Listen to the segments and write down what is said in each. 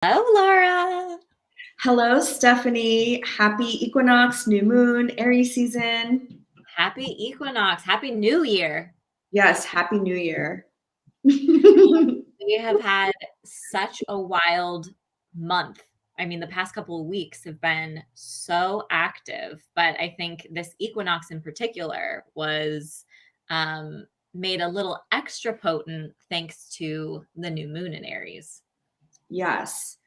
Hello, Laura. Hello, Stephanie. Happy equinox, new moon, Aries season. Happy equinox. Happy New Year. Yes, happy new year. We have had such a wild month. I mean, the past couple of weeks have been so active, but I think this equinox in particular was made a little extra potent thanks to the new moon in Aries. Yes.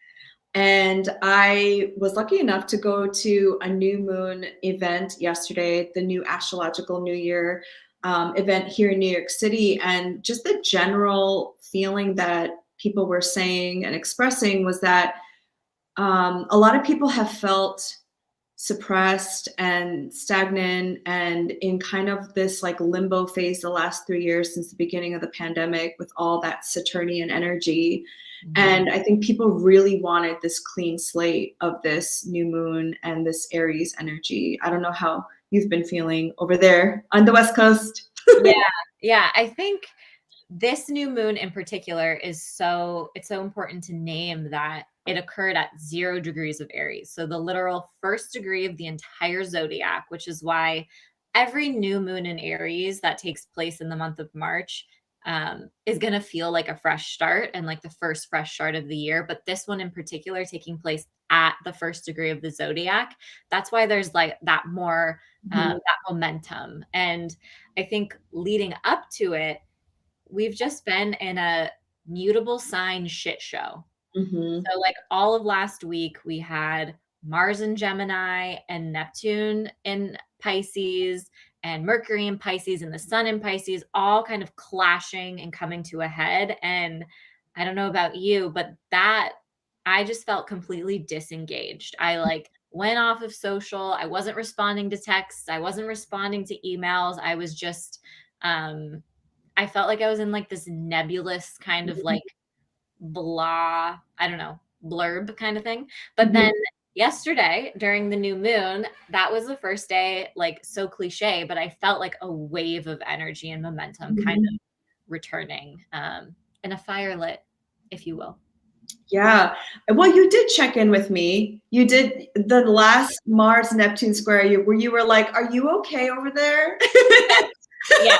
And I was lucky enough to go to a new moon event yesterday, the new astrological new year event here in New York City. And just the general feeling that people were saying and expressing was that a lot of people have felt suppressed and stagnant and in kind of this like limbo phase the last 3 years since the beginning of the pandemic with all that Saturnian energy. And I think people really wanted this clean slate of this new moon and this Aries energy. I don't know how you've been feeling over there on the West Coast. Yeah. I think this new moon in particular it's so important to name that it occurred at 0 degrees of Aries. So the literal first degree of the entire zodiac, which is why every new moon in Aries that takes place in the month of March is going to feel like a fresh start and like the first fresh start of the year. But this one in particular taking place at the first degree of the zodiac, that's why there's like that more that momentum. And I think leading up to it, we've just been in a mutable sign shit show. Mm-hmm. So, like all of last week, we had Mars in Gemini and Neptune in Pisces and Mercury in Pisces and the Sun in Pisces, all kind of clashing and coming to a head. And I don't know about you, but that I just felt completely disengaged. I like went off of social. I wasn't responding to texts. I wasn't responding to emails. I was just, I felt like I was in like this nebulous kind of like blah, I don't know, blurb kind of thing. But then yesterday during the new moon, that was the first day, like so cliche, but I felt like a wave of energy and momentum kind of returning, and a fire lit, if you will. Yeah. Well, you did check in with me. You did the last Mars Neptune square where you were like, "Are you okay over there?" Yeah.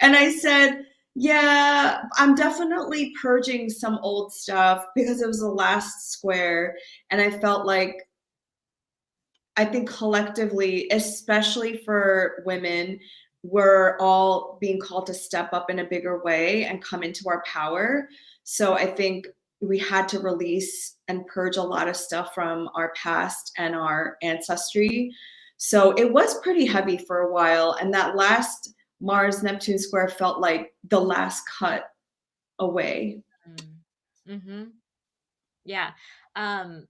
And I said, "Yeah, I'm definitely purging some old stuff because it was the last square." And I felt like I think collectively, especially for women, we're all being called to step up in a bigger way and come into our power. So I think we had to release and purge a lot of stuff from our past and our ancestry. So it was pretty heavy for a while. And that last Mars Neptune square felt like the last cut away. Mm-hmm. Yeah. Um,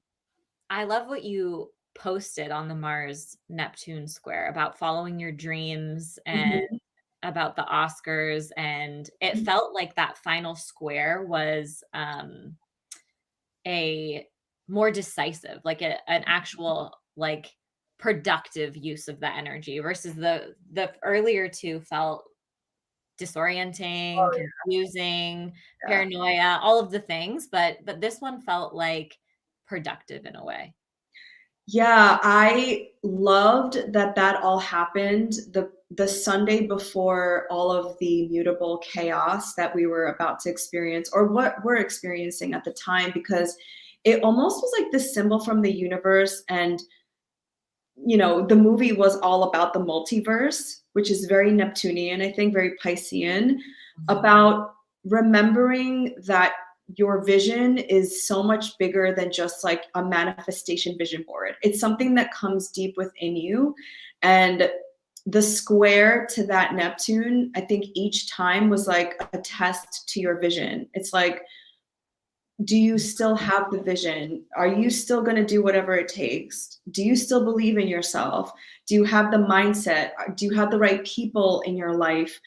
I love what you posted on the Mars Neptune square about following your dreams and Mhm. about the Oscars. And it felt like that final square was a more decisive, like an actual like productive use of that energy versus the earlier two felt disorienting, Oh, confusing, yeah. paranoia, all of the things, but this one felt like productive in a way. Yeah, I loved that that all happened the Sunday before all of the mutable chaos that we were about to experience or what we're experiencing at the time because it almost was like this symbol from the universe and the movie was all about the multiverse, which is very Neptunian, I think, very Piscean, about remembering that your vision is so much bigger than just like a manifestation vision board. It's something that comes deep within you. And the square to that Neptune, I think each time was like a test to your vision. It's like, do you still have the vision? Are you still going to do whatever it takes? Do you still believe in yourself? Do you have the mindset? Do you have the right people in your life?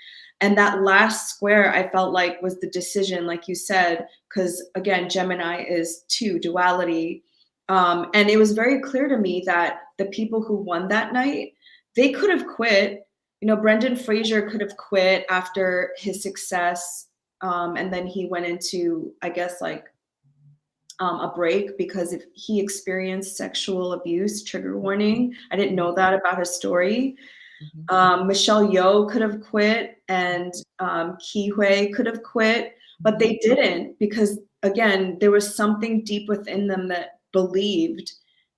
And that last square, I felt like was the decision, like you said, because again, Gemini is two, duality. And it was very clear to me that the people who won that night, they could have quit. Brendan Fraser could have quit after his success. And then he went into, I guess, like a break because if he experienced sexual abuse, trigger warning. I didn't know that about his story. Mhm. Michelle Yeoh could have quit, and Ki Hui could have quit, but Mhm. they didn't because, again, there was something deep within them that believed.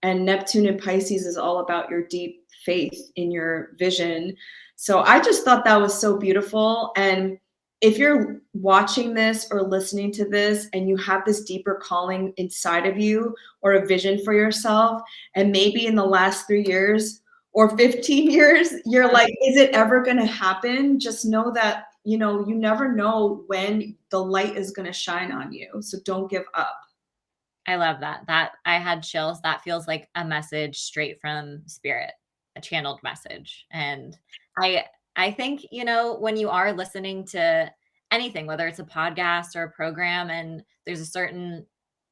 And Neptune and Pisces is all about your deep faith in your vision. So I just thought that was so beautiful. And if you're watching this or listening to this and you have this deeper calling inside of you or a vision for yourself, and maybe in the last 3 years or 15 years, you're like, is it ever going to happen? Just know that, you never know when the light is going to shine on you. So don't give up. I love that. That I had chills. That feels like a message straight from spirit, a channeled message. And I I think, when you are listening to anything, whether it's a podcast or a program, and there's a certain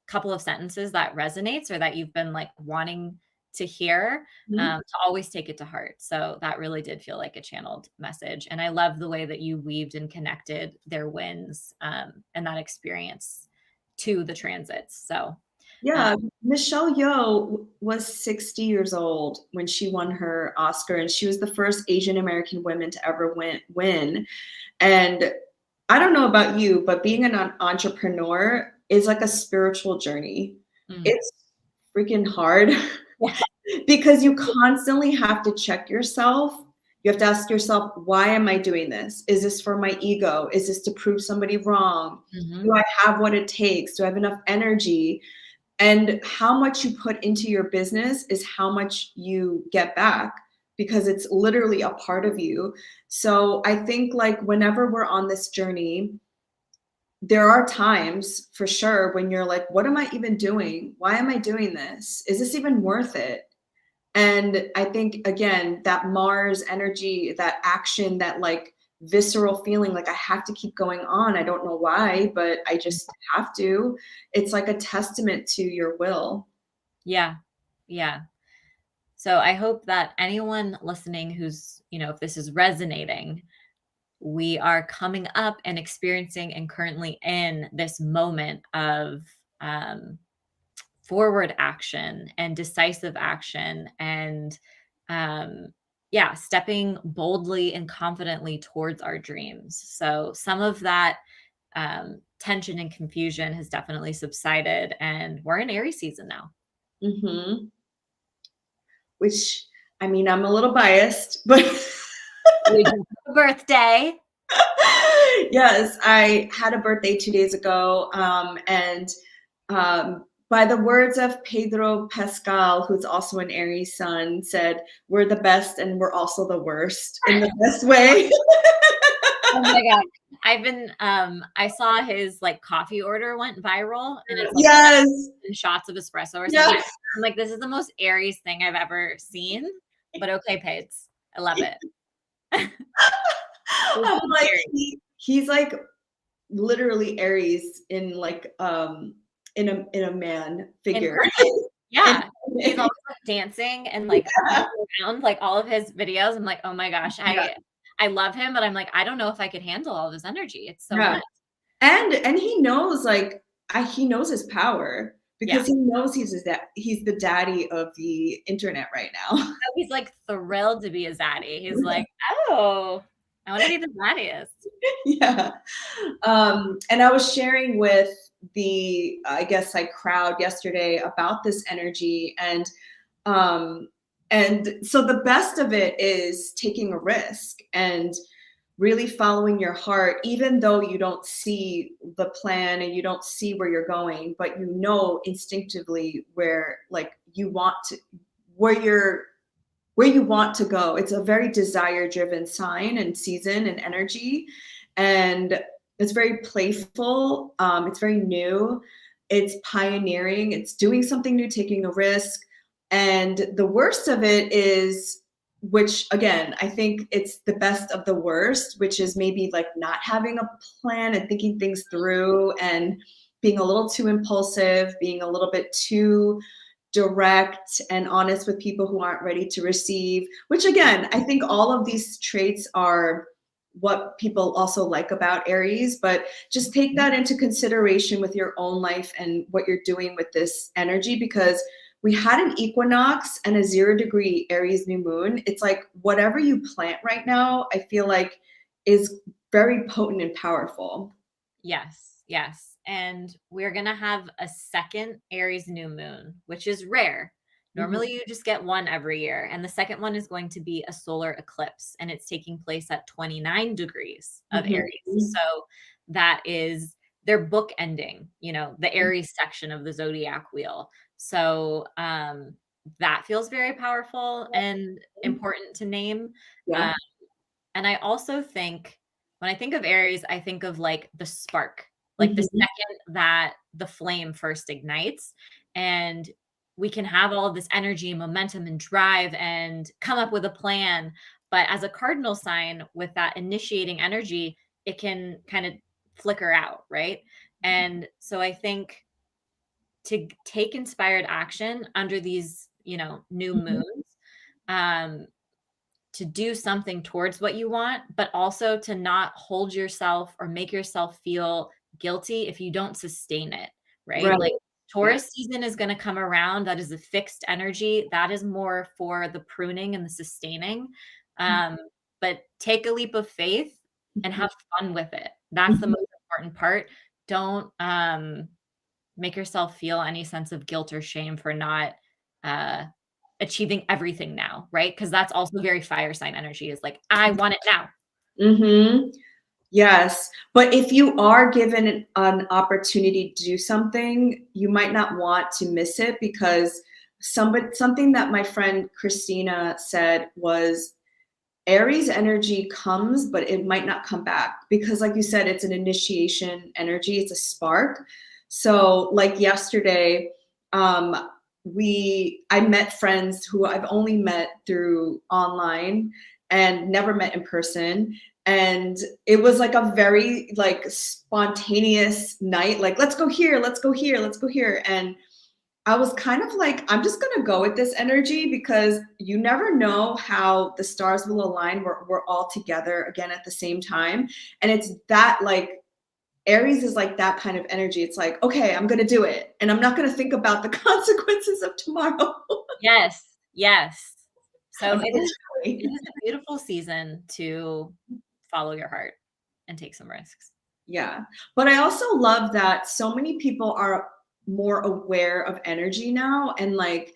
couple of sentences that resonates or that you've been like wanting to hear, Mhm. to always take it to heart. So that really did feel like a channeled message. And I love the way that you weaved and connected their wins, and that experience to the transits. So uh, Yeah, Michelle Yeoh was 60 years old when she won her Oscar, and she was the first Asian American woman to ever win. And I don't know about you, but being an entrepreneur is like a spiritual journey. mm, It's freaking hard yeah. because you constantly have to check yourself. You have to ask yourself, why am I doing this? Is this for my ego? Is this to prove somebody wrong? Do Mhm. I have what it takes? Do I have enough energy? And how much you put into your business is how much you get back because it's literally a part of you. So I think like whenever we're on this journey, there are times for sure when you're like, what am I even doing? Why am I doing this? Is this even worth it? And I think, again, that Mars energy, that action, that like visceral feeling, like I have to keep going on. I don't know why, but I just have to. It's like a testament to your will. Yeah. Yeah. So I hope that anyone listening who's, if this is resonating, we are coming up and experiencing and currently in this moment of um, forward action and decisive action and yeah, stepping boldly and confidently towards our dreams. So some of that tension and confusion has definitely subsided, and we're in Aries season now. Hmm. Which, I mean, I'm a little biased, but We just have a birthday. yes, I had a birthday 2 days ago. And by the words of Pedro Pascal, who's also an Aries sun, said, we're the best and we're also the worst in the best way. Oh my god. I saw his like coffee order went viral, and it's like Yes. shots of espresso or something. Yeah. I'm like, this is the most Aries thing I've ever seen. But okay, Pates. I love it. It's I'm so like, Aries. he's like literally Aries in like in a man In figure. person. And Yeah. He's always like dancing and like moving around, like all of his videos. I'm like, oh my gosh, yeah, I love him, but I'm like, I don't know if I could handle all this energy. It's so yeah. much. And he knows like he knows his power Yeah. because he knows he's the daddy of the internet right now. So he's like thrilled to be a zaddy. He's like, oh, I want to be the zaddiest. Yeah. And I was sharing with the, I guess, like crowd yesterday about this energy, um, and so the best of it is taking a risk and really following your heart, even though you don't see the plan and you don't see where you're going, but you know instinctively where like you want to, where you're where you want to go. It's a very desire driven sign and season and energy. And it's very playful. It's very new. It's pioneering. It's doing something new, taking a risk. And the worst of it is, which again, I think it's the best of the worst, which is maybe like not having a plan and thinking things through and being a little too impulsive, being a little bit too direct and honest with people who aren't ready to receive, which again, I think all of these traits are what people also like about Aries, but just take that into consideration with your own life and what you're doing with this energy, because we had an equinox and a 0 degree Aries new moon. It's like whatever you plant right now, I feel like is very potent and powerful. Yes, yes. And we're going to have a second Aries new moon, which is rare. Mhm. Normally, you just get one every year. And the second one is going to be a solar eclipse, and it's taking place at 29 degrees of Mhm. Aries. So that is their book ending, the Aries section of the zodiac wheel. So that feels very powerful and important to name. Yeah. Uh, and I also think when I think of Aries, I think of like the spark, like the Mhm. second that the flame first ignites, and we can have all of this energy and momentum and drive and come up with a plan. But as a cardinal sign with that initiating energy, it can kind of flicker out, right? And so I think to take inspired action under these, new Mhm. moons, um, to do something towards what you want, but also to not hold yourself or make yourself feel guilty if you don't sustain it, right? Right. Like Yeah. Taurus season is going to come around. That is a fixed energy. That is more for the pruning and the sustaining. Um, but take a leap of faith and Mhm. have fun with it. That's the Mhm. most important part. Don't make yourself feel any sense of guilt or shame for not uh, achieving everything now, right? Because that's also very fire sign energy is like, I want it now. Mhm. Yes, but if you are given an opportunity to do something, you might not want to miss it, because something that my friend Christina said was Aries energy comes, but it might not come back, because like you said, it's an initiation energy, it's a spark. So like yesterday, I met friends who I've only met through online and never met in person. And it was like a very like spontaneous night, like let's go here, let's go here, let's go here. And I was kind of like, I'm just gonna go with this energy, because you never know how the stars will align. We're all together again at the same time. And it's that like Aries is like that kind of energy. It's like, okay, I'm gonna do it. And I'm not gonna think about the consequences of tomorrow. Yes. Yes. So it Unfortunately. is a beautiful season to follow your heart and take some risks. Yeah. But I also love that so many people are more aware of energy now, and like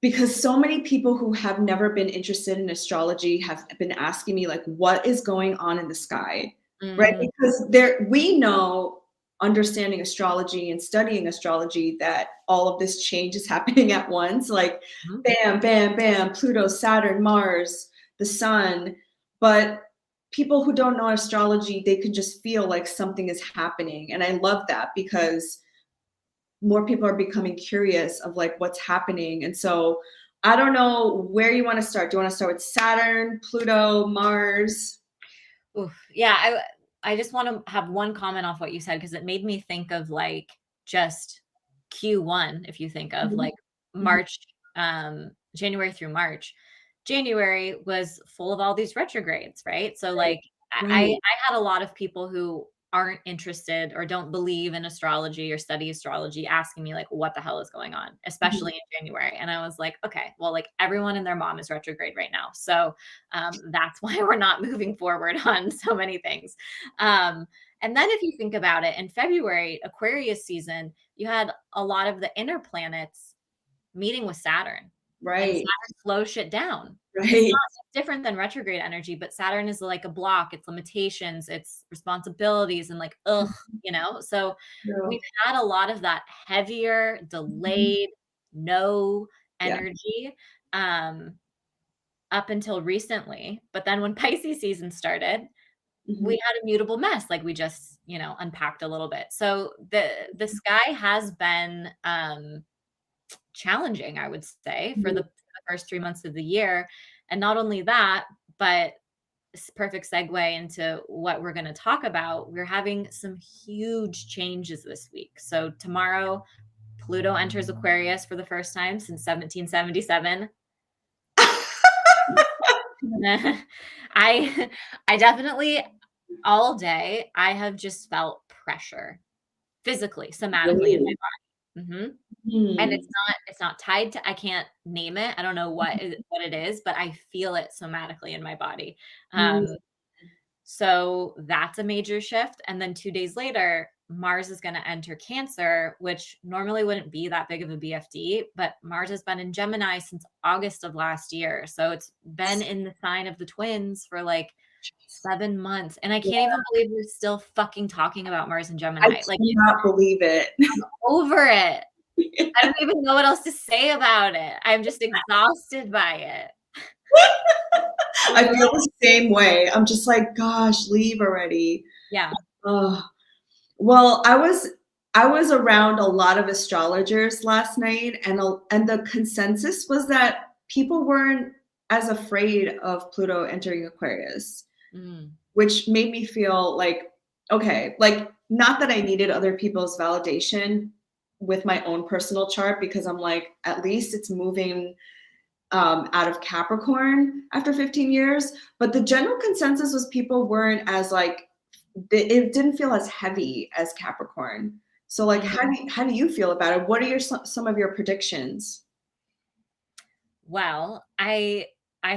because so many people who have never been interested in astrology have been asking me like what is going on in the sky, right? Mm, Because there we know, understanding astrology and studying astrology, that all of this change is happening at once, like mhm. bam bam bam, Pluto, Saturn, Mars, the sun. But people who don't know astrology, they can just feel like something is happening, and I love that, because more people are becoming curious of like what's happening. And so I don't know where you want to start. Do you want to start with Saturn, Pluto, Mars? Oof. Yeah, I just want to have one comment off what you said because it made me think of like just Q1 if you think of Mhm. like March, January through March. January was full of all these retrogrades, right? So Right. like I Right. had a lot of people who aren't interested or don't believe in astrology or study astrology asking me like what the hell is going on, Mhm. especially in January. And I was like, okay, well, like everyone and their mom is retrograde right now. So that's why we're not moving forward on so many things. And then if you think about it, in February, Aquarius season, you had a lot of the inner planets meeting with Saturn, and Right. Saturn slows shit down. Right. It's different than retrograde energy, but Saturn is like a block, it's limitations, it's responsibilities, and like, ugh, So we've True. had a lot of that heavier, Mhm. delayed, no Yeah. energy. Um, up until recently. But then when Pisces season started, we Mhm. had a mutable mess, like we just, unpacked a little bit. So the sky has been challenging, I would say, for Mhm. the first 3 months of the year. And not only that, but perfect segue into what we're going to talk about. We're having some huge changes this week. So tomorrow, Pluto enters Aquarius for the first time since 1777. I I definitely all day I have just felt pressure physically, somatically in Really? my body. And Hmm. it's not tied to I can't name it. I don't know what it is, but I feel it somatically in my body. Mm, So that's a major shift. And then 2 days later, Mars is gonna enter Cancer, which normally wouldn't be that big of a BFD, but Mars has been in Gemini since August of last year. So it's been in the sign of the twins for like 7 months. And I yeah, can't even believe we're still fucking talking about Mars and I Gemini. Like, cannot believe it. I'm over it. I don't even know what else to say about it. I'm just exhausted by it. I You feel know? the same way. I'm just like, gosh, leave already. Yeah. Oh, well, I was around a lot of astrologers last night, and the consensus was that people weren't as afraid of Pluto entering Aquarius, Mm. which made me feel like, okay, like not that I needed other people's validation with my own personal chart, because I'm like, at least it's moving out of Capricorn after 15 years. But the general consensus was people weren't as like, it didn't feel as heavy as Capricorn. So like, Mhm. how do you feel about it? What are some of your predictions? Well, I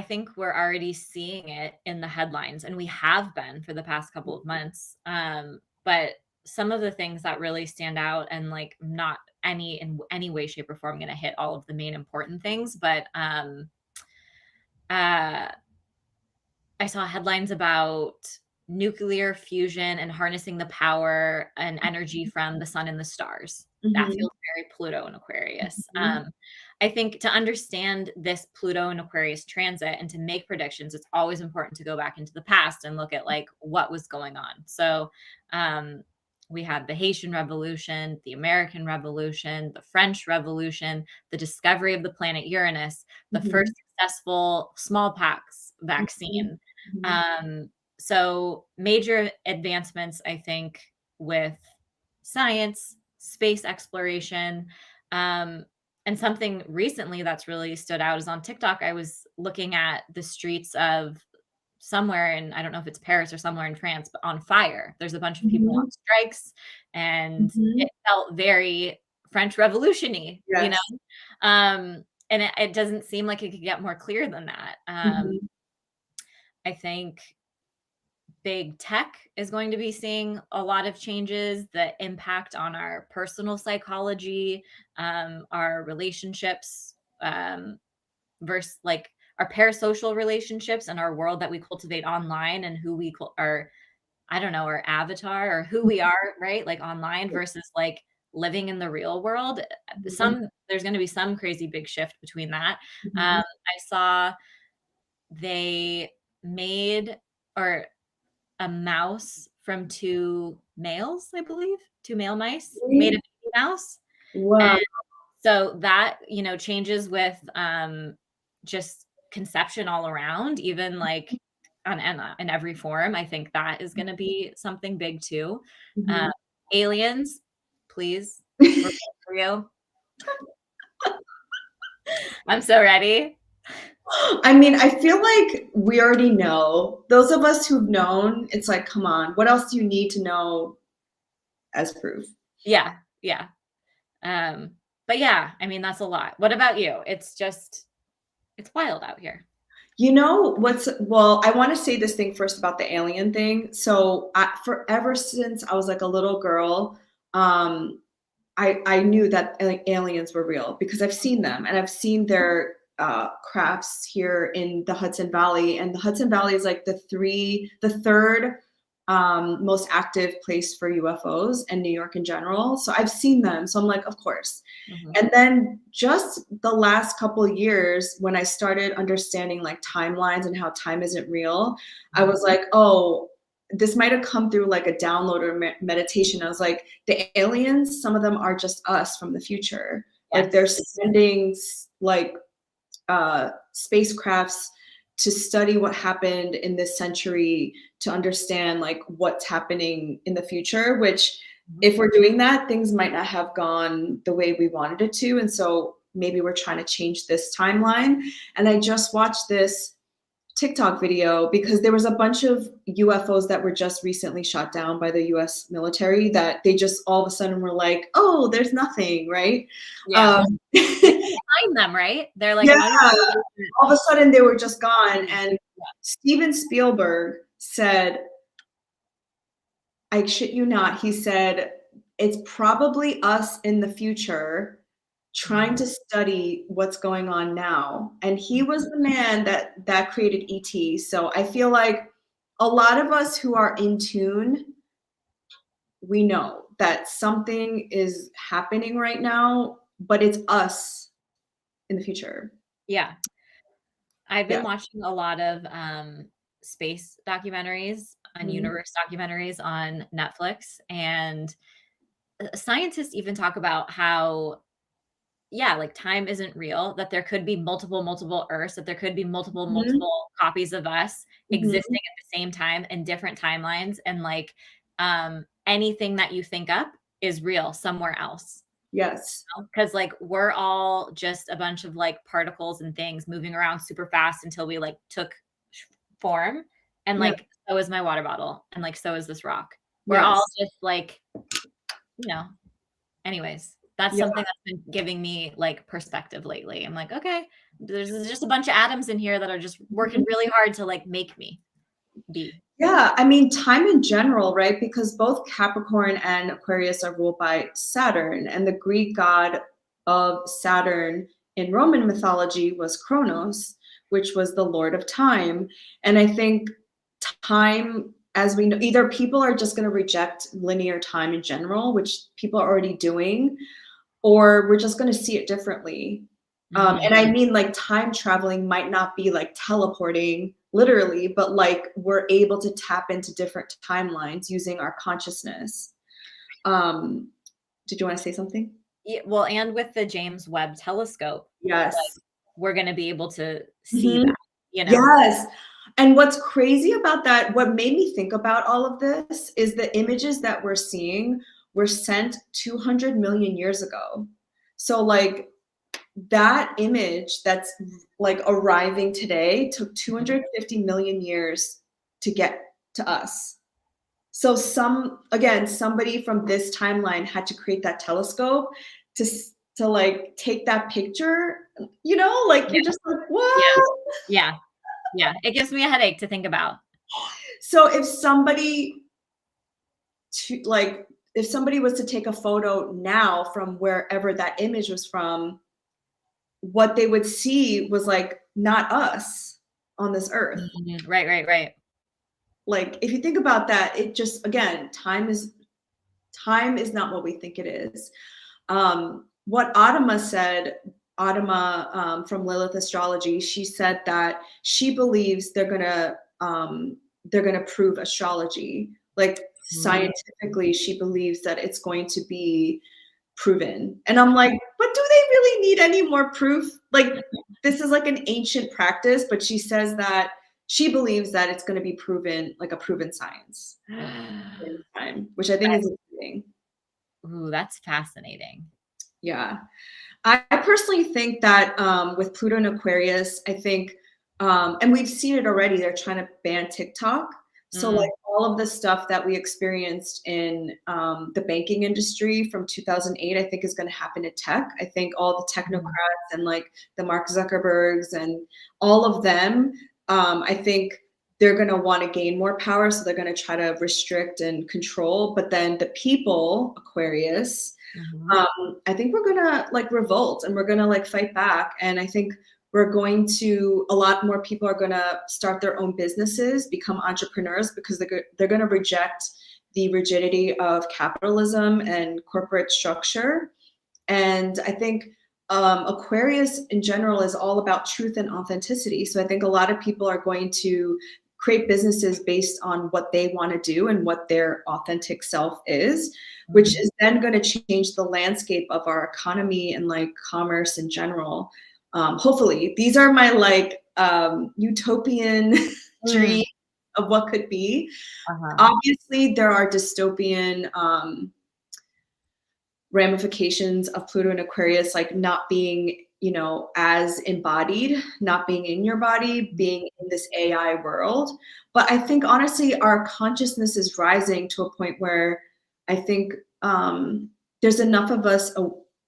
think we're already seeing it in the headlines, and we have been for the past couple of months. But some of the things that really stand out, and like not any way, shape, or form going to hit all of the main important things, but uh, I saw headlines about nuclear fusion and harnessing the power and energy from the sun and the stars. That Hmm. feels very Pluto and Aquarius. Hmm. I think to understand this Pluto and Aquarius transit and to make predictions, it's always important to go back into the past and look at like what was going on. So, um, we had the Haitian Revolution, the American Revolution, the French Revolution, the discovery of the planet Uranus, the Hmm. first successful smallpox vaccine. Hmm. So major advancements, I think, with science, space exploration, and something recently that's really stood out is on TikTok. I was looking at the streets of somewhere in, I don't know if it's Paris or somewhere in France, but on fire. There's a bunch of people on Hmm. strikes, and Hmm. it felt very French Revolution-y, you know? Yes. And it doesn't seem like it could get more clear than that. Hmm. I think big tech is going to be seeing a lot of changes that impact on our personal psychology, our relationships, versus like our parasocial relationships and our world that we cultivate online and who we are, I don't know, our avatar or who we are, right? Like online versus like living in the real world. There's going to be some crazy big shift between that. Hmm. I saw they made or a mouse from 2 males, I believe, 2 male mice, made a Really? baby mouse, Wow. and so that, changes with, just conception all around, even, like, in every form. I think that is gonna be something big too. Uh, Hmm. aliens, please, we're here for you. I'm so ready. I mean, I feel like we already know. Those of us who've known, it's like, come on, what else do you need to know as proof? Yeah, yeah, but yeah, I mean, that's a lot. What about you? It's wild out here. You know well, I want to say this thing first about the alien thing. So, forever since I was like a little girl, um, I knew that aliens were real because I've seen them and I've seen their crafts here in the Hudson Valley. And the Hudson Valley is like the third most active place for UFOs and New York in general. So I've seen them. So I'm like, of course. Mhm. And then just the last couple of years, when I started understanding like timelines and how time isn't real, I Mhm. was like, oh, this might have come through like a download or meditation. I was like, the aliens, some of them are just us from the future. Like they're Yes. sending like spacecrafts to study what happened in this century to understand like what's happening in the future, which Mhm. if we're doing that, things might not have gone the way we wanted it to. And so maybe we're trying to change this timeline. And I just watched this TikTok video because there was a bunch of UFOs that were just recently shot down by the US military that they just all of a sudden were like, oh, there's nothing, right? Yeah. Yeah, Find them, right? They're like, all of a sudden they were just gone. And Steven Spielberg said, I shit you not, he said, it's probably us in the future trying to study what's going on now. And he was the man that created ET. So I feel like a lot of us who are in tune, we know that something is happening right now, but it's us in the future. Yeah. I've been Yeah. watching a lot of space documentaries and Mhm. universe documentaries on Netflix, and scientists even talk about how, yeah, like time isn't real, that there could be multiple Earths, that there could be multiple Mhm. copies of us existing Mhm. at the same time in different timelines, and like anything that you think up is real somewhere else. Yes. Because like we're all just a bunch of like particles and things moving around super fast until we like took form, and Yeah. like so is my water bottle, and like so is this rock. We're all Yes. just like, you know, anyways, that's Yeah. something that's been giving me like perspective lately. I'm like, okay, there's just a bunch of atoms in here that are just working really hard to like make me be. Yeah, I mean, time in general, right? Because both Capricorn and Aquarius are ruled by Saturn, and the Greek god of Saturn in Roman mythology was Kronos, which was the lord of time. And I think time, as we know, either people are just going to reject linear time in general, which people are already doing, or we're just going to see it differently. And I mean, like, time traveling might not be like teleporting literally, but like we're able to tap into different timelines using our consciousness. Did you want to say something? Yeah, well, and with the James Webb telescope, like Yes. we're going to be able to see Mhm. that, you know? Yes. And what's crazy about that, what made me think about all of this is the images that we're seeing were sent 200 million years ago. So like that image that's like arriving today took 250 million years to get to us. So somebody from this timeline had to create that telescope to like take that picture, like Yeah. you're just like, Yeah. what? Yeah. Yeah. It gives me a headache to think about. So if somebody was to take a photo now from wherever that image was from, what they would see was like not us on this earth. Right. Like if you think about that, it just, again, time is not what we think it is. What Adama said, from Lilith Astrology, she said that she believes they're gonna prove astrology. Like scientifically, she believes that it's going to be proven. And I'm like, but do they really need any more proof? Like this is like an ancient practice, but she says that she believes that it's going to be proven, like a proven science in time, which I think is interesting. Ooh, that's fascinating. Yeah. I personally think that with Pluto and Aquarius, I think, and we've seen it already, they're trying to ban TikTok. So like all of the stuff that we experienced in the banking industry from 2008, I think is going to happen in tech. I think all the technocrats and like the Mark Zuckerbergs and all of them, I think they're going to want to gain more power. So they're going to try to restrict and control. But then the people, Aquarius, I think we're gonna like revolt and we're gonna like fight back. And I think a lot more people are gonna start their own businesses, become entrepreneurs because they're gonna reject the rigidity of capitalism and corporate structure. And I think Aquarius in general is all about truth and authenticity. So I think a lot of people are going to create businesses based on what they want to do and what their authentic self is, which is then going to change the landscape of our economy and like commerce in general. Hopefully, these are my like utopian dreams of what could be. Obviously, there are dystopian ramifications of Pluto and Aquarius, like not being you know, as embodied, not being in your body, being in this AI world. But I think honestly, our consciousness is rising to a point where I think there's enough of us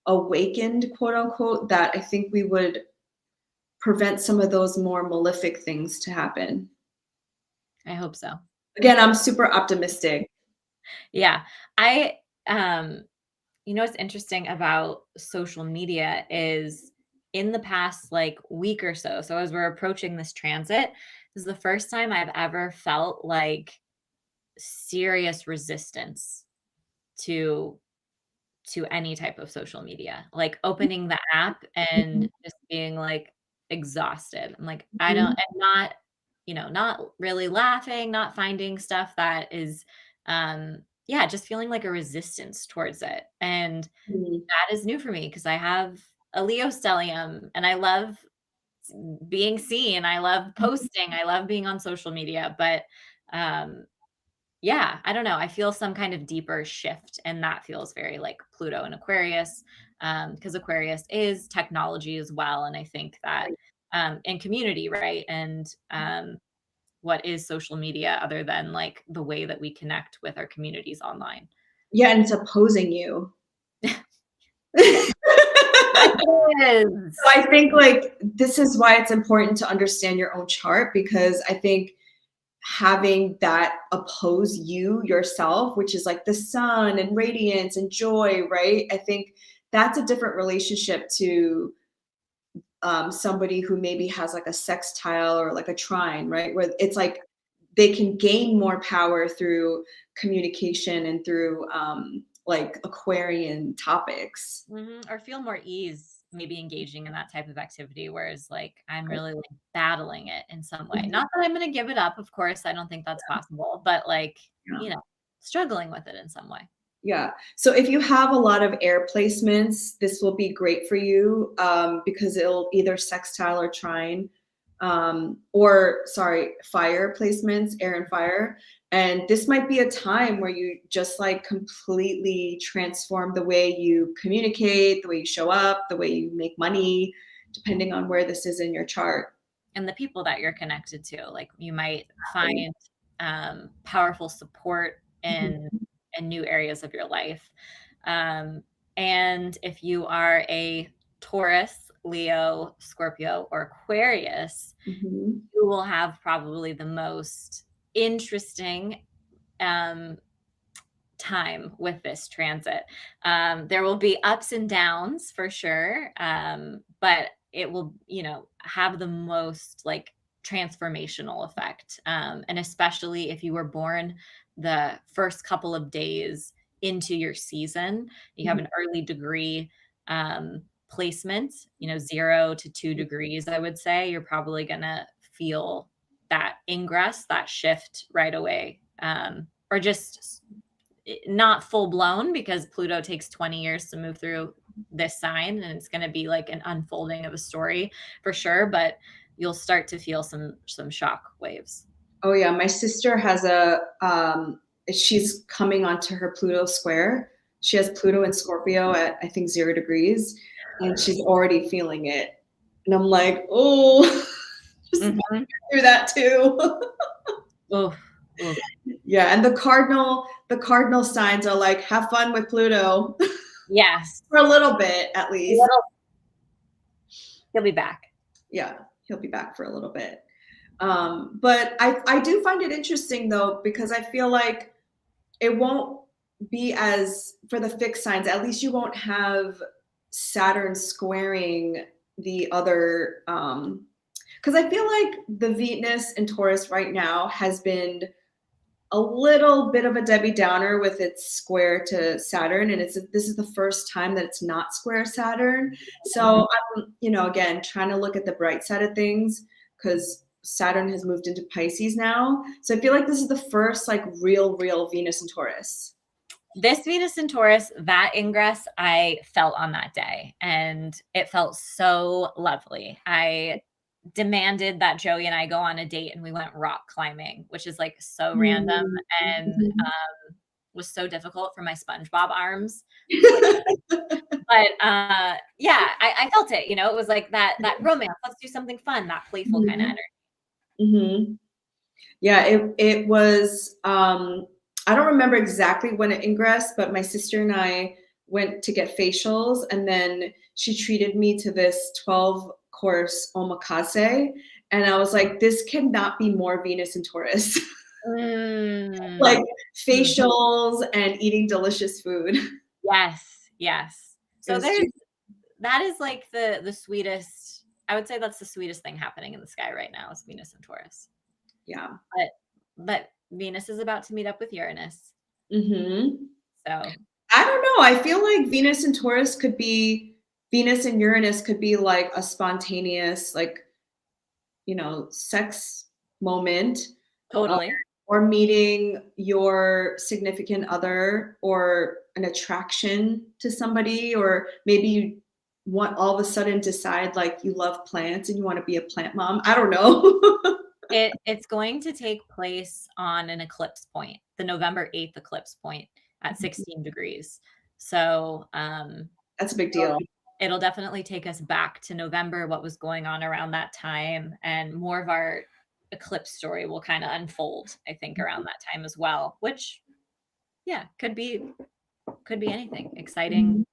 awakened, quote unquote, that I think we would prevent some of those more malefic things to happen. I hope so. Again, I'm super optimistic. Yeah. I you know what's interesting about social media is in the past like week or so, so as we're approaching this transit, this is the first time I've ever felt like serious resistance to any type of social media. Like opening the app and Mhm, just being like exhausted. I'm like, I don't, mhm, and not, you know, not really laughing, not finding stuff that is, yeah, just feeling like a resistance towards it. And mhm, that is new for me because I have a Leo stellium and I love being seen. I love mhm. posting. I love being on social media. But um, yeah, I don't know. I feel some kind of deeper shift, and that feels very like Pluto and Aquarius, because Aquarius is technology as well. And I think that Right. and community, right? And what is social media other than like the way that we connect with our communities online? Yeah, and it's opposing you. Yeah, it So is. I think like this is why it's important to understand your own chart, because I think having that oppose you yourself, which is like the sun and radiance and joy, right? I think that's a different relationship to somebody who maybe has like a sextile or like a trine, right? Where it's like they can gain more power through communication and through like Aquarian topics. Or feel more ease maybe engaging in that type of activity, whereas like I'm really like battling it in some way. Mhm. Not that I'm going to give it up, of course. I don't think that's possible, but like, Yeah. you know, struggling with it in some way. Yeah. So if you have a lot of air placements, this will be great for you because it'll either sextile or trine, or sorry, fire placements, air and fire. And this might be a time where you just like completely transform the way you communicate, the way you show up, the way you make money, depending on where this is in your chart. And the people that you're connected to, like you might find powerful support in Mhm. new areas of your life. Um, and if you are a Taurus, Leo, Scorpio, or Aquarius, Mhm. you will have probably the most interesting um, time with this transit. There will be ups and downs for sure, but it will, you know, have the most like transformational effect. And especially if you were born the first couple of days into your season, you have Mhm. an early degree placement, you know, 0 to 2 degrees, I would say, you're probably going to feel that ingress, that shift right away. Or just not full blown because Pluto takes 20 years to move through this sign and it's going to be like an unfolding of a story for sure, but you'll start to feel some shock waves. Oh yeah, my sister has she's coming onto her Pluto square. She has Pluto and Scorpio at I think 0 degrees, and she's already feeling it. And I'm like, oh, just go Mhm. through that too. Oof, oof. Yeah, and the cardinal signs are like, have fun with Pluto Yes. for a little bit at least. Little, he'll be back. Yeah, he'll be back for a little bit. But I do find it interesting though, because I feel like it won't be as for the fixed signs, at least you won't have Saturn squaring the other because I feel like the Venus in Taurus right now has been a little bit of a Debbie Downer with its square to Saturn, and this is the first time that it's not square Saturn. So I'm, again, trying to look at the bright side of things because Saturn has moved into Pisces now. So I feel like this is the first like real Venus in Taurus. This Venus in Taurus, that ingress I felt on that day, and it felt so lovely. I demanded that Joey and I go on a date, and we went rock climbing, which is like so random. Mhm. And Mhm. was so difficult for my SpongeBob arms. Like, but yeah, I felt it, you know, it was like that romance. Let's do something fun, that playful kind of energy. Mm-hmm. Yeah, it was I don't remember exactly when it ingressed, but my sister and I went to get facials, and then she treated me to this 12-course omakase, and I was like, this cannot be more Venus and Taurus. Like Mm. facials and eating delicious food. Yes, yes. It So was just, that is like the sweetest, I would say that's the sweetest thing happening in the sky right now is Venus and Taurus. yeah. But Venus is about to meet up with Uranus. Mm-hmm. So I don't know. I feel like Venus and Uranus could be like a spontaneous, like, sex moment, uh, totally. or meeting your significant other, or an attraction to somebody, or maybe you want all of a sudden decide like you love plants and you want to be a plant mom. I don't know. It's going to take place on an eclipse point, the November 8th eclipse point at 16 degrees. So That's a big deal. it'll definitely take us back to November, what was going on around that time, and more of our eclipse story will kind of unfold, I think, around that time as well, which yeah, could be anything exciting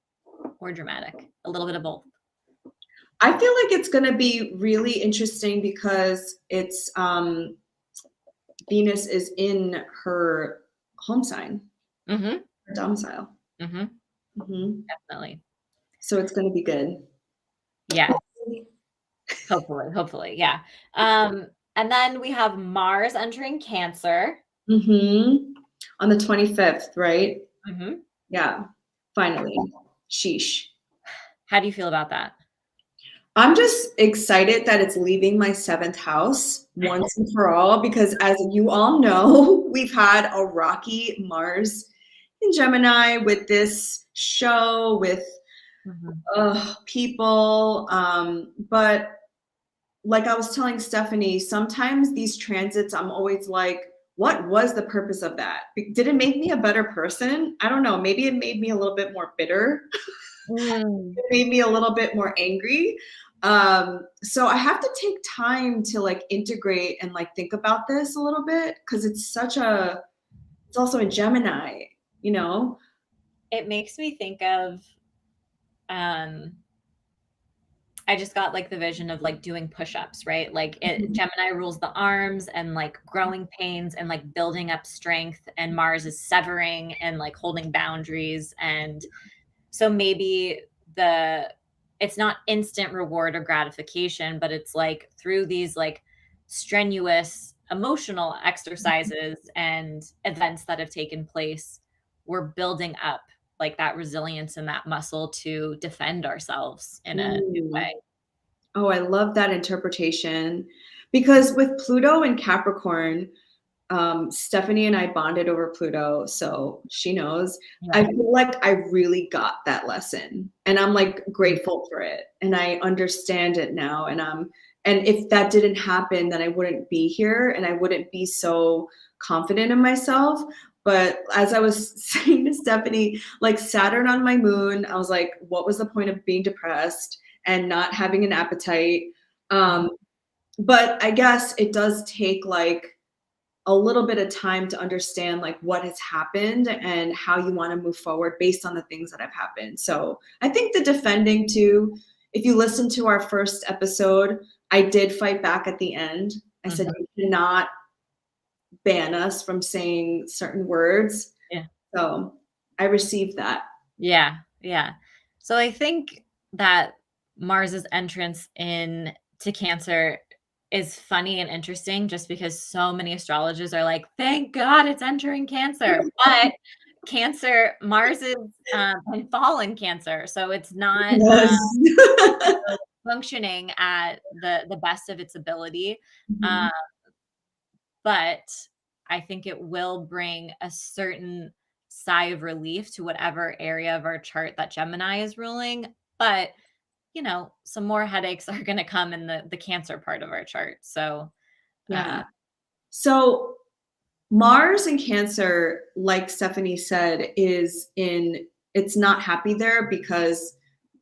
or dramatic, a little bit of both. I feel like it's going to be really interesting because it's Venus is in her home sign, Mm-hmm. her domicile. Mm-hmm. Hmm. Definitely. So it's going to be good. Yeah. Hopefully. Yeah. And then we have Mars entering Cancer. Hmm. On the 25th, right? Mm-hmm. Yeah. Finally. Sheesh. How do you feel about that? I'm just excited that it's leaving my seventh house once and for all, because as you all know, we've had a rocky Mars in Gemini with this show, with people. But like I was telling Stephanie, sometimes these transits, I'm always like, what was the purpose of that? Did it make me a better person? I don't know. Maybe it made me a little bit more bitter. It made me a little bit more angry. So I have to take time to like integrate and like think about this a little bit, because it's also a Gemini, you know? It makes me think of um I just got like the vision of like doing push-ups, right? Like Gemini rules the arms and like growing pains and like building up strength, and Mars is severing and like holding boundaries. And so maybe it's not instant reward or gratification, but it's like through these like strenuous emotional exercises and events that have taken place, we're building up like that resilience and that muscle to defend ourselves in a new Mm. way. Oh, I love that interpretation, because with Pluto and Capricorn, Stephanie and I bonded over Pluto, so she knows. I Right. feel like I really got that lesson, and I'm like grateful for it, and I understand it now. And if that didn't happen, then I wouldn't be here, and I wouldn't be so confident in myself. But as I was saying to Stephanie, like Saturn on my moon, I was like, what was the point of being depressed and not having an appetite? Um, but I guess it does take like a little bit of time to understand like what has happened and how you want to move forward based on the things that have happened. So I think the defending too, if you listen to our first episode, I did fight back at the end. I said, Mhm. you cannot ban us from saying certain words. Yeah. So I received that. Yeah. Yeah. So I think that Mars's entrance in to Cancer is funny and interesting just because so many astrologers are like, thank God it's entering Cancer. But Cancer, Mars is can fall in Cancer. So it's not Yes. functioning at the best of its ability. Mhm. Um, but I think it will bring a certain sigh of relief to whatever area of our chart that Gemini is ruling. But some more headaches are going to come in the Cancer part of our chart. So, Yeah. So Mars in Cancer, like Stephanie said, it's not happy there because,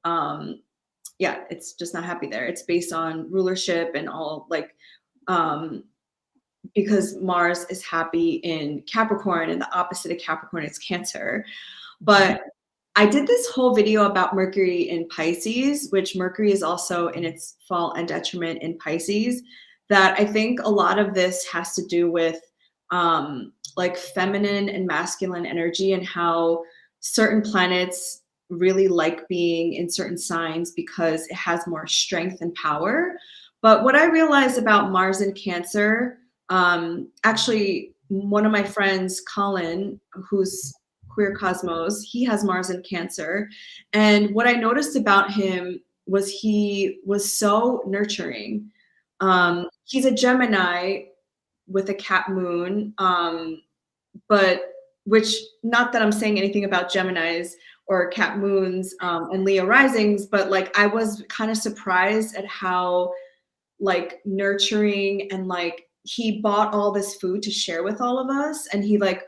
yeah, it's just not happy there. It's based on rulership and all, like, um, because Mars is happy in Capricorn, and the opposite of Capricorn is Cancer. But I did this whole video about Mercury in Pisces, which Mercury is also in its fall and detriment in Pisces, that I think a lot of this has to do with like feminine and masculine energy, and how certain planets really like being in certain signs because it has more strength and power. But what I realized about Mars in Cancer, actually, one of my friends, Colin, who's Queer Cosmos, he has Mars in Cancer. And what I noticed about him was he was so nurturing. He's a Gemini with a Cat moon, but which, not that I'm saying anything about Geminis or Cat moons and Leo risings, but like I was kind of surprised at how like nurturing, and like he bought all this food to share with all of us, and he like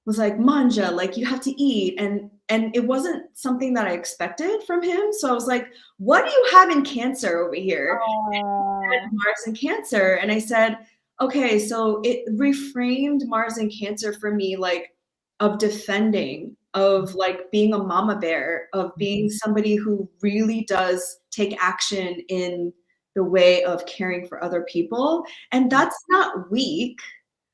was like, Manja, like you have to eat, and it wasn't something that I expected from him. So I was like, what do you have in Cancer over here? Mars and Cancer. And I said, okay, so it reframed Mars and Cancer for me, like of defending, of like being a mama bear, of being somebody who really does take action in the way of caring for other people. And that's not weak,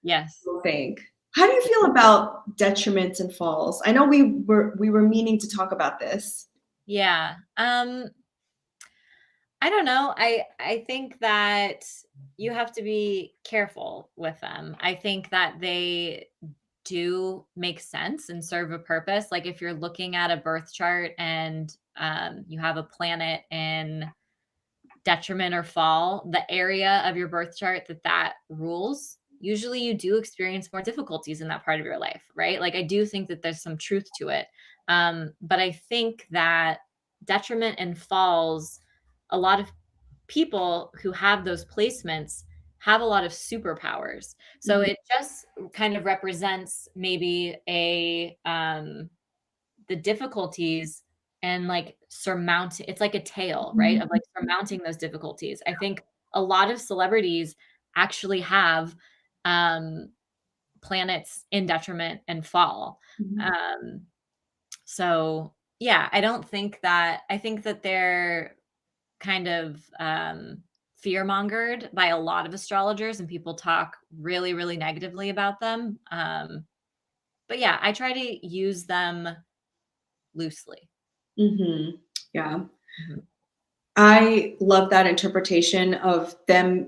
Yes. I think. How do you feel about detriments and falls? I know we were meaning to talk about this. Yeah. I don't know. I think that you have to be careful with them. I think that they do make sense and serve a purpose. Like if you're looking at a birth chart and you have a planet in detriment or fall, the area of your birth chart that rules, usually you do experience more difficulties in that part of your life, right? Like I do think that there's some truth to it. But I think that detriment and falls, a lot of people who have those placements have a lot of superpowers. So it just kind of represents maybe a the difficulties and like surmount it's like a tale, right? Of like surmounting those difficulties. I think a lot of celebrities actually have um planets in detriment and fall. Mhm. Um so yeah, I think that they're kind of fear mongered by a lot of astrologers, and people talk really, really negatively about them. But yeah, I try to use them loosely. Mhm. Yeah. Mhm. I love that interpretation of them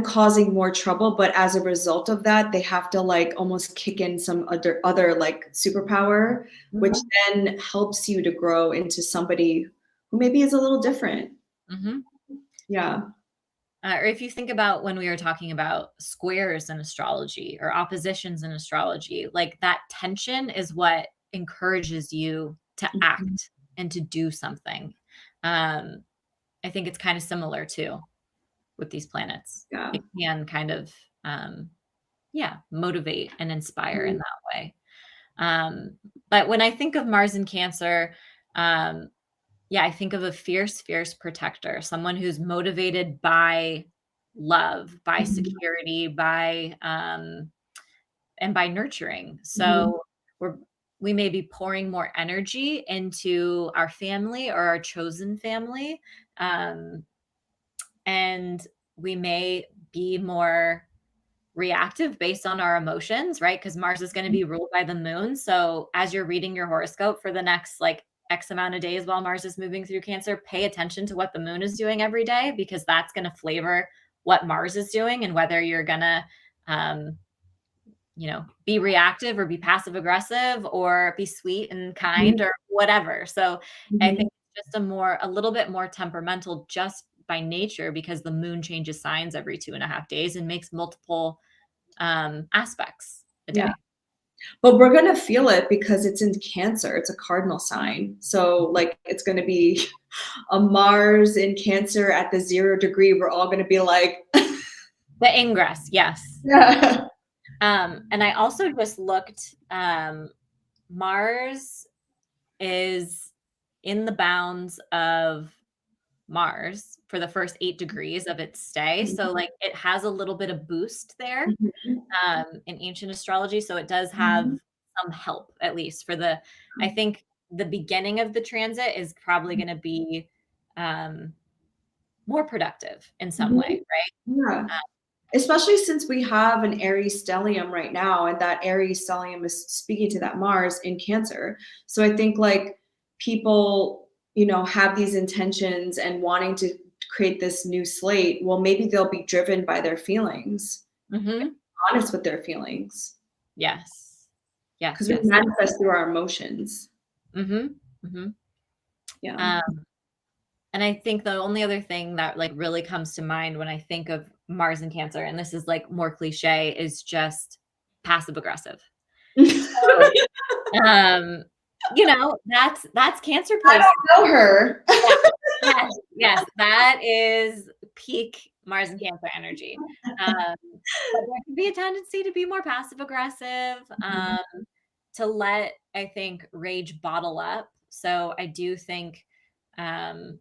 causing more trouble, but as a result of that, they have to like almost kick in some other like superpower, which Mhm. then helps you to grow into somebody who maybe is a little different. Mhm. Yeah. Or if you think about when we were talking about squares in astrology or oppositions in astrology, like that tension is what encourages you to Mhm. act and to do something. Um, I think it's kind of similar too with these planets. Yeah. It can kind of, um, yeah, motivate and inspire in Mhm. that way. Um, but when I think of Mars in Cancer, um, yeah, I think of a fierce, fierce protector, someone who's motivated by love, by Mhm. security, by and by nurturing. Mhm. So we're we may be pouring more energy into our family or our chosen family, um, and we may be more reactive based on our emotions, right? Because Mars is going to be ruled by the moon. So as you're reading your horoscope for the next like X amount of days while Mars is moving through Cancer, pay attention to what the moon is doing every day, because that's going to flavor what Mars is doing and whether you're going to, um, be reactive or be passive aggressive or be sweet and Mhm. kind or whatever. So I Mhm. think it's just a little bit more temperamental just by nature, because the moon changes signs every 2.5 days and makes multiple aspects a Yeah. day. But we're gonna feel it because it's in Cancer. It's a cardinal sign. So like it's gonna be a Mars in Cancer at the 0 degree. We're all gonna be like The ingress, yes. Yeah. And I also just looked, Mars is in the bounds of Mars for the first 8 degrees of its stay. So like it has a little bit of boost there Mhm. in ancient astrology. So it does have Mhm. some help, at least for the, I think the beginning of the transit is probably going to be um, more productive in some Mhm. way, right? Yeah. Especially since we have an Aries stellium right now, and that Aries stellium is speaking to that Mars in Cancer. So I think like people, have these intentions and wanting to create this new slate. Well, maybe they'll be driven by their feelings, Mm-hmm. honest with their feelings, Yes. Yes. because we Yes. manifest through our emotions. Mm-hmm. Mm-hmm. Yeah. Um, and I think the only other thing that like really comes to mind when I think of Mars and Cancer, and this is like more cliche, is just passive aggressive. So, um, that's Cancer I place. don't know her. Yeah. Yes, yes, that is peak Mars and Cancer energy. But there can be a tendency to be more passive aggressive, to let, I think, rage bottle up. So I do think um,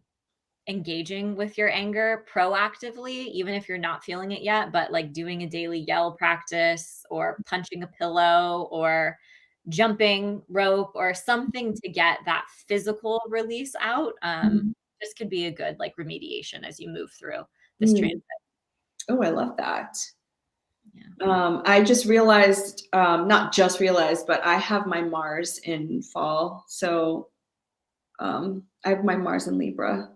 engaging with your anger proactively, even if you're not feeling it yet, but like doing a daily yell practice or punching a pillow or jumping rope or something to get that physical release out, this could be a good like remediation as you move through this Mm. transit. Oh, I love that. Yeah. I just realized, not just realized, but I have my Mars in fall. So I have my Mars in Libra.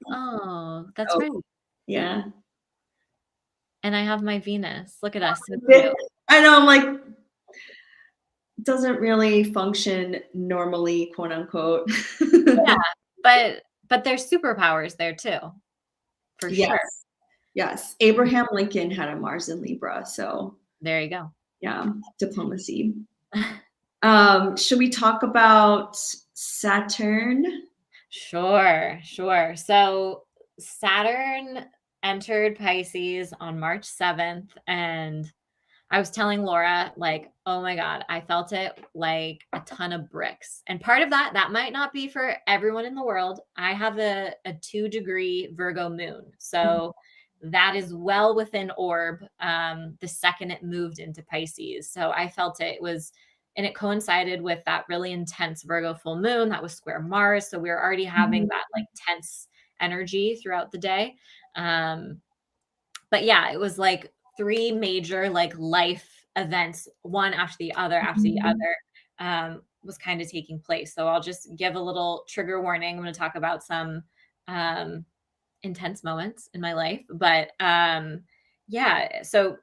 Oh, that's Oh, right. yeah. And I have my Venus. Look at us. So cute. I know, I'm like, doesn't really function normally, quote unquote. Yeah. But there's superpowers there too, for Yes, sure. yes. Abraham Lincoln had a Mars in Libra. So There you go. yeah, diplomacy. Should we talk about Saturn? Sure, sure. So Saturn entered Pisces on March 7th, and I was telling Laura, like, oh my God, I felt it like a ton of bricks. And part of that might not be for everyone in the world. I have a 2-degree Virgo moon. So that is well within orb the second it moved into Pisces. So I felt it was, and it coincided with that really intense Virgo full moon that was square Mars. So we were already having that like tense energy throughout the day. But yeah, it was like 3 major like life events, one after the other, was kind of taking place. So I'll just give a little trigger warning. I'm going to talk about some um, intense moments in my life, but yeah. So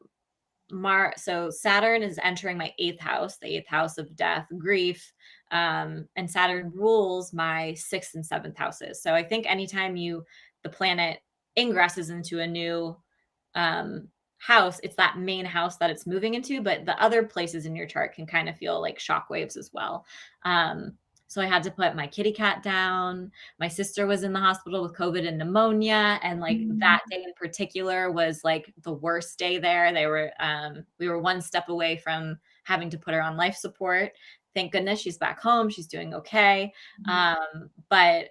Saturn is entering my 8th house, the 8th house of death, grief, and Saturn rules my 6th and 7th houses. So I think anytime the planet ingresses into a new um, house, it's that main house that it's moving into, but the other places in your chart can kind of feel like shock waves as well. Um, so I had to put my kitty cat down. My sister was in the hospital with COVID and pneumonia. And like that day in particular was like the worst day there. We were one step away from having to put her on life support. Thank goodness she's back home. She's doing okay. But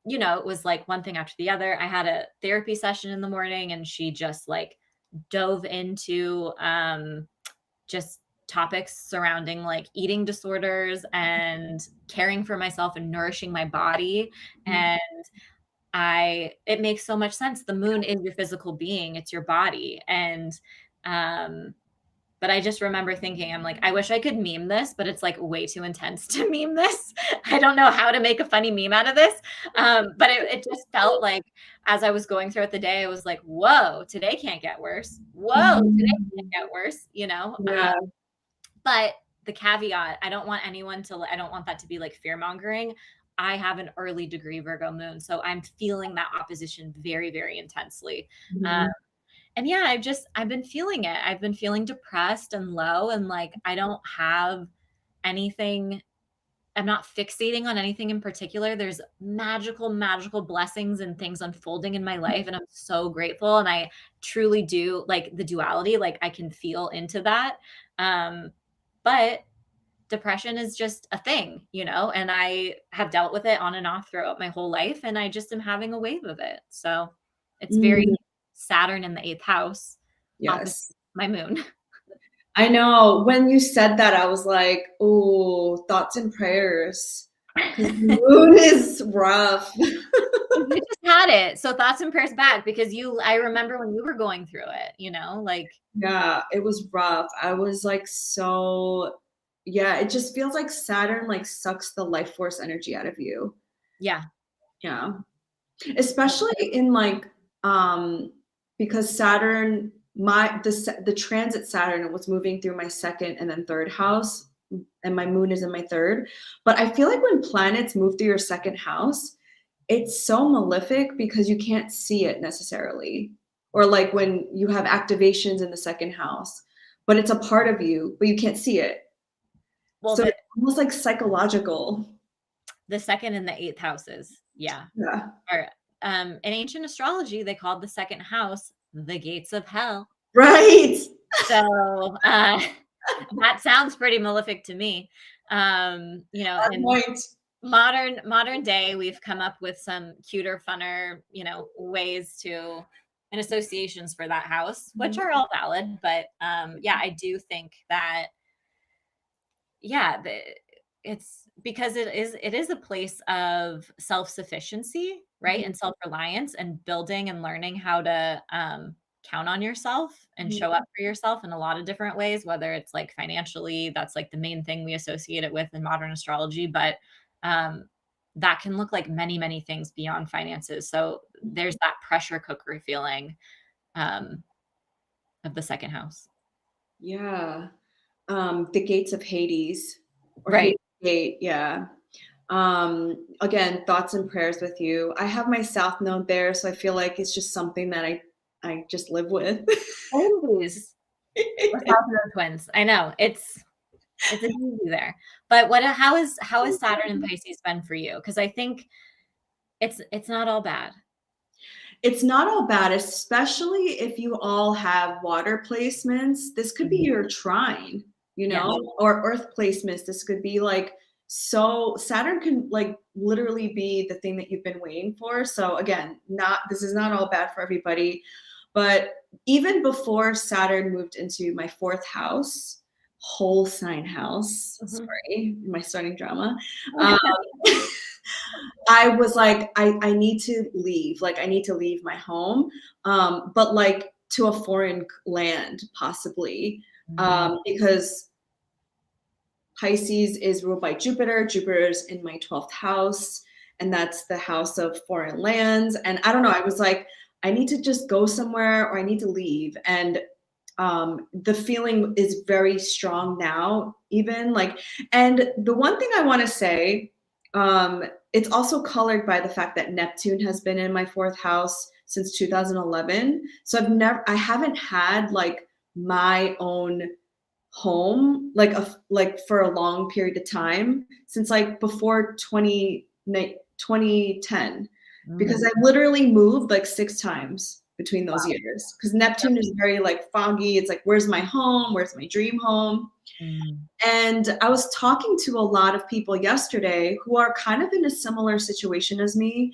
it was like one thing after the other. I had a therapy session in the morning and she just like dove into just topics surrounding like eating disorders and caring for myself and nourishing my body. And it makes so much sense. The moon is your physical being, it's your body. And but I just remember thinking, I'm like, I wish I could meme this, but it's like way too intense to meme this. I don't know how to make a funny meme out of this. But it just felt like as I was going throughout the day, I was like, whoa, today can't get worse. Whoa, today can't get worse. Yeah. But the caveat, I don't want that to be like fear mongering. I have an early degree Virgo moon. So I'm feeling that opposition very, very intensely. And yeah, I've been feeling it. I've been feeling depressed and low and like I don't have anything I'm not fixating on anything in particular. There's magical, magical blessings and things unfolding in my life, and I'm so grateful, and I truly do like the duality, like, I can feel into that, but depression is just a thing, you know, and I have dealt with it on and off throughout my whole life, and I just am having a wave of it. So it's very Mm, Saturn in the 8th house, opposite yes. my moon. I know. When you said that, I was like, oh, thoughts and prayers. Because the moon is rough. You just had it. So thoughts and prayers back, because I remember when you were going through it, you know, like, Yeah, it was rough. I was like, so, yeah, it just feels like Saturn like sucks the life force energy out of you. yeah. Yeah. Especially in like, um, because Saturn, the transit Saturn was moving through my second and then third house, and my moon is in my third. But I feel like when planets move through your second house, it's so malefic because you can't see it necessarily. Or like when you have activations in the second house, but it's a part of you, but you can't see it. Well, So it's almost like psychological. the second and the 8th houses. Yeah. Yeah. Or in ancient astrology, they called the second house the gates of hell. Right. So that sounds pretty malefic to me. You know, That and point. modern day, we've come up with some cuter, funner, you know, ways to and associations for that house, which are all valid. But yeah, I do think that, yeah, it's because it is a place of self-sufficiency, right? And self-reliance, and building and learning how to count on yourself and show up for yourself in a lot of different ways, whether it's like financially, that's like the main thing we associate it with in modern astrology, but um that can look like many, many things beyond finances. So there's that pressure cooker feeling um of the second house. Yeah. The gates of Hades or Right. Hades Gate. Yeah. Again, thoughts and prayers with you. I have my South Node there, so I feel like it's just something that I just live with. Always. We're South Node twins. I know. It's a doozy there. But how is Saturn and Pisces been for you? Because I think it's not all bad. It's not all bad, especially if you all have water placements. This could be Mhm. your trine, Yeah. or earth placements. This could be like, so Saturn can like literally be the thing that you've been waiting for. So again, not this is not all bad for everybody, but even before Saturn moved into my fourth house, whole sign house, Mhm. sorry, am I starting drama? Um, I was like, I need to leave. Like, I need to leave my home, but like to a foreign land, possibly, Mm. because Pisces is ruled by Jupiter. Jupiter's in my 12th house, and that's the house of foreign lands. And I don't know, I was like, I need to just go somewhere or I need to leave. And the feeling is very strong now, even like, and the one thing I want to say, it's also colored by the fact that Neptune has been in my fourth house since 2011. So I haven't had like my own home like for a long period of time since like before 2010, because Mm. I literally moved like 6 times between those Wow. years because Neptune is very like foggy. It's like, where's my home, where's my dream home? Mm. And I was talking to a lot of people yesterday who are kind of in a similar situation as me,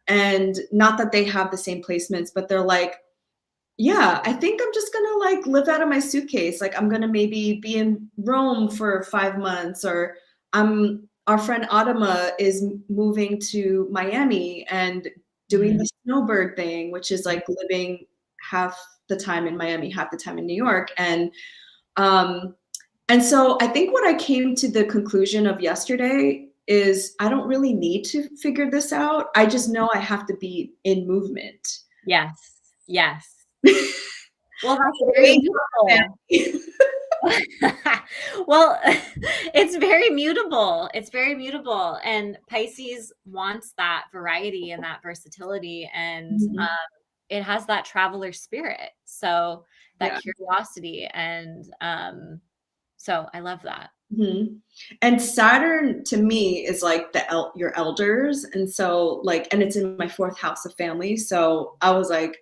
and not that they have the same placements, but they're like, yeah, I think I'm just gonna like live out of my suitcase. Like I'm gonna maybe be in Rome for 5 months, or our friend Adama is moving to Miami and doing Mm. the snowbird thing, which is like living half the time in Miami, half the time in New York. Um and so I think what I came to the conclusion of yesterday is I don't really need to figure this out. I just know I have to be in movement. Yes. Yes. Well, that's very beautiful. Well, it's very mutable. It's very mutable. And Pisces wants that variety and that versatility. And Mhm. it has that traveler spirit. So that Yeah. curiosity. And so I love that. Mhm. And Saturn to me is like your elders, and so like, and it's in my fourth house of family. So I was like,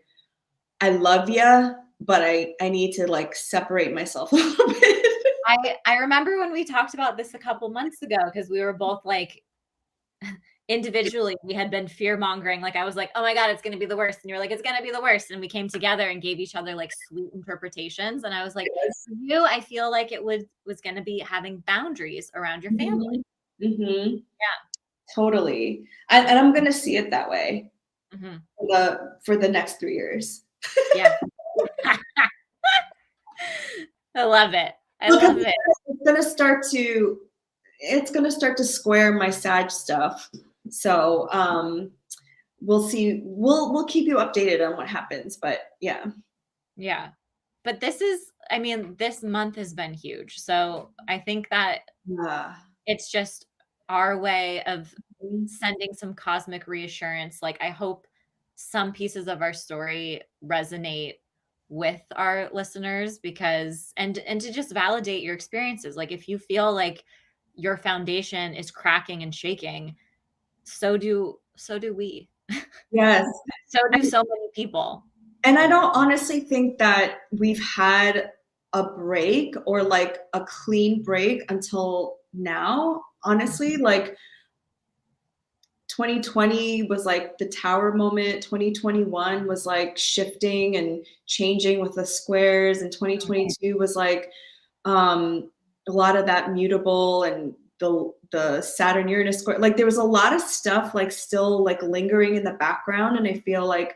I love you, but I need to like separate myself a little bit. I remember when we talked about this a couple months ago because we were both like individually we had been fear mongering. Like I was like, oh my God, it's gonna be the worst. And you're like, it's gonna be the worst. And we came together and gave each other like sweet interpretations. And I was like, Yes. for you, I feel like it was gonna be having boundaries around your family. Mhm. Mhm. Yeah. Totally. And I'm gonna see it that way Hmm. for the next 3 years. Yeah. I love it. I Because love it. it's gonna start to square my Sag stuff. So we'll see. We'll keep you updated on what happens. But yeah. Yeah. But this is, I mean, this month has been huge. So I think that Yeah. it's just our way of sending some cosmic reassurance. Like, I hope some pieces of our story resonate with our listeners because and to just validate your experiences. Like if you feel like your foundation is cracking and shaking, so do we. Yes. So do so many people. And I don't honestly think that we've had a break or like a clean break until now. Honestly, like 2020 was like the tower moment. 2021 was like shifting and changing with the squares, and 2022 was like a lot of that mutable and the Saturn Uranus square. Like there was a lot of stuff like still like lingering in the background, and I feel like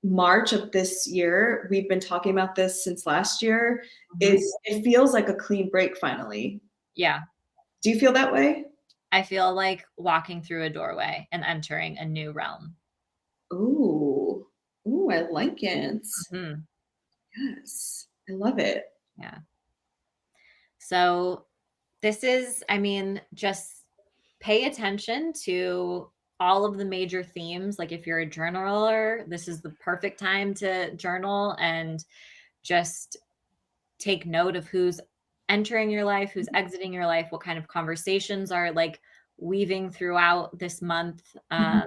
March of this year, we've been talking about this since last year, Mhm. is it feels like a clean break finally. Yeah. Do you feel that way? I feel like walking through a doorway and entering a new realm. Ooh. Ooh, I like it. Mhm. Yes. I love it. Yeah. So this is, I mean, just pay attention to all of the major themes. Like if you're a journaler, this is the perfect time to journal and just take note of who's entering your life, who's exiting your life, what kind of conversations are like weaving throughout this month, Mhm.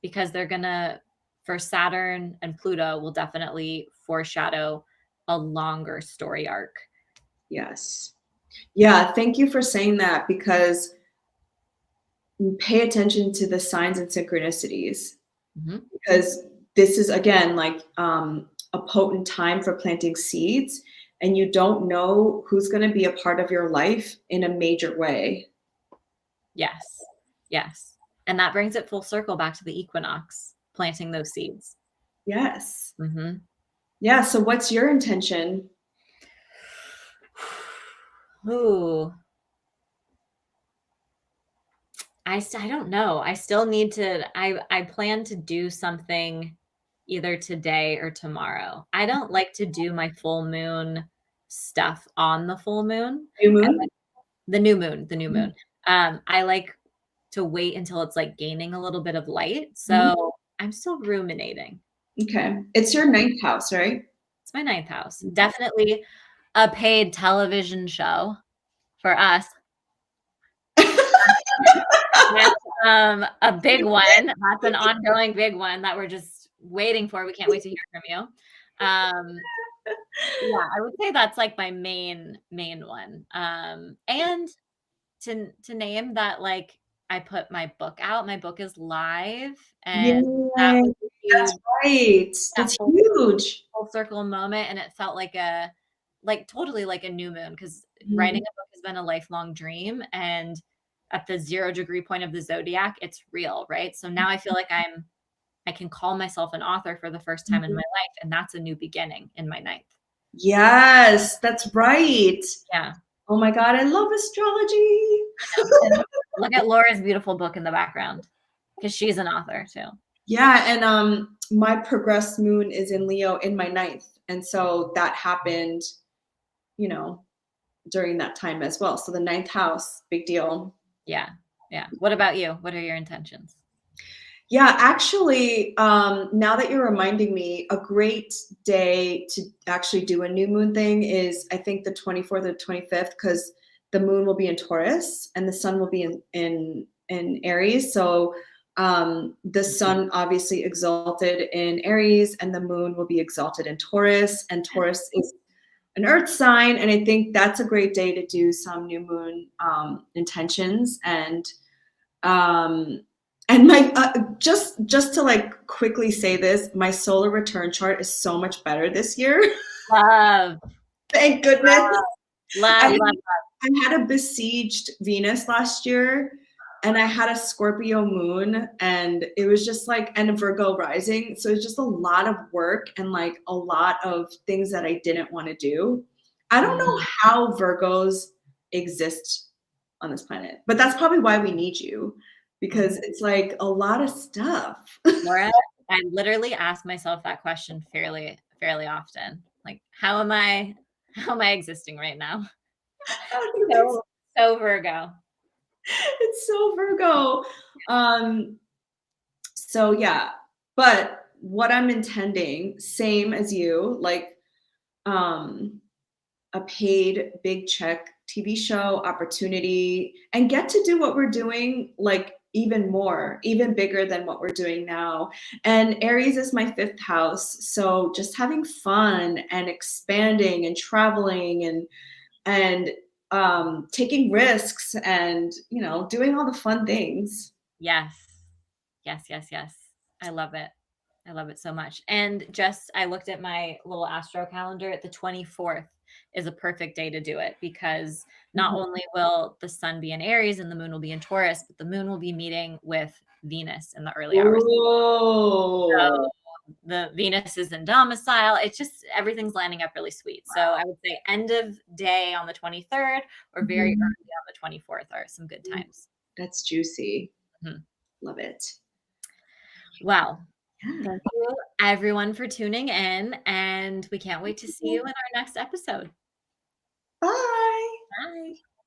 because they're gonna, for Saturn and Pluto, will definitely foreshadow a longer story arc. Yes. Yeah, thank you for saying that because pay attention to the signs and synchronicities Mhm. because this is again like a potent time for planting seeds, and you don't know who's going to be a part of your life in a major way. Yes. Yes. And that brings it full circle back to the equinox, planting those seeds. Yes. Mhm. Yeah, so what's your intention? Ooh, I don't know. I still need to I plan to do something either today or tomorrow. I don't like to do my full moon stuff on the full moon. New I moon? like the new Mhm. moon. I like to wait until it's like gaining a little bit of light. Mhm. So I'm still ruminating. Okay. It's your ninth house, right? It's my ninth house. Okay. Definitely a paid television show for us. That's a big one. That's an ongoing big one that we're just waiting for. We can't wait to hear from you. Yeah, I would say that's like my main one. And to name that, like I put my book out. My book is live, and that Yay. was a That's huge right. that That's huge. full circle moment, and it felt like totally like a new moon because writing Mhm. a book has been a lifelong dream, and at the 0 degree point of the zodiac, it's real, right? So now I feel like I can call myself an author for the first time in my Mhm. life, and that's a new beginning in my ninth. Yes, that's right. Yeah, Oh my God, I love astrology. and look at Laura's beautiful book in the background because she's an author too. Yeah, and my progressed moon is in Leo in my ninth. And so that happened, you know, during that time as well. So the ninth house, big deal. Yeah, yeah. What about you? What are your intentions? Yeah, actually, now that you're reminding me, a great day to actually do a new moon thing is I think the 24th or 25th, because the moon will be in Taurus and the sun will be in Aries. So the sun obviously exalted in Aries and the moon will be exalted in Taurus, and Taurus is an earth sign. And I think that's a great day to do some new moon intentions. And my just to like quickly say this, my solar return chart is so much better this year. Love, Thank goodness. love, I, love. I had a besieged Venus last year, and I had a Scorpio moon, and it was just like, and a Virgo rising. So it's just a lot of work and like a lot of things that I didn't want to do. I don't know how Virgos exist on this planet, but that's probably why we need you, because it's like a lot of stuff. Laura, I literally ask myself that question fairly often. Like, how am I existing right now? So Virgo. It's so Virgo. So yeah, but what I'm intending, same as you, like a paid big check TV show opportunity, and get to do what we're doing like even more, even bigger than what we're doing now. And Aries is my 5th house, so just having fun and expanding and traveling and taking risks and doing all the fun things. Yes. Yes, yes, yes. I love it. I love it so much. And just, I looked at my little astro calendar. The 24th is a perfect day to do it, because not only will the sun be in Aries and the moon will be in Taurus, but the moon will be meeting with Venus in the early hours. Whoa. So the Venus is in domicile. It's just, everything's lining up really sweet. So I would say end of day on the 23rd or very early on the 24th are some good times. That's juicy. Mhm. Love it. Wow. Yeah. Thank you everyone for tuning in, and we can't wait to see you in our next episode. Bye. Bye.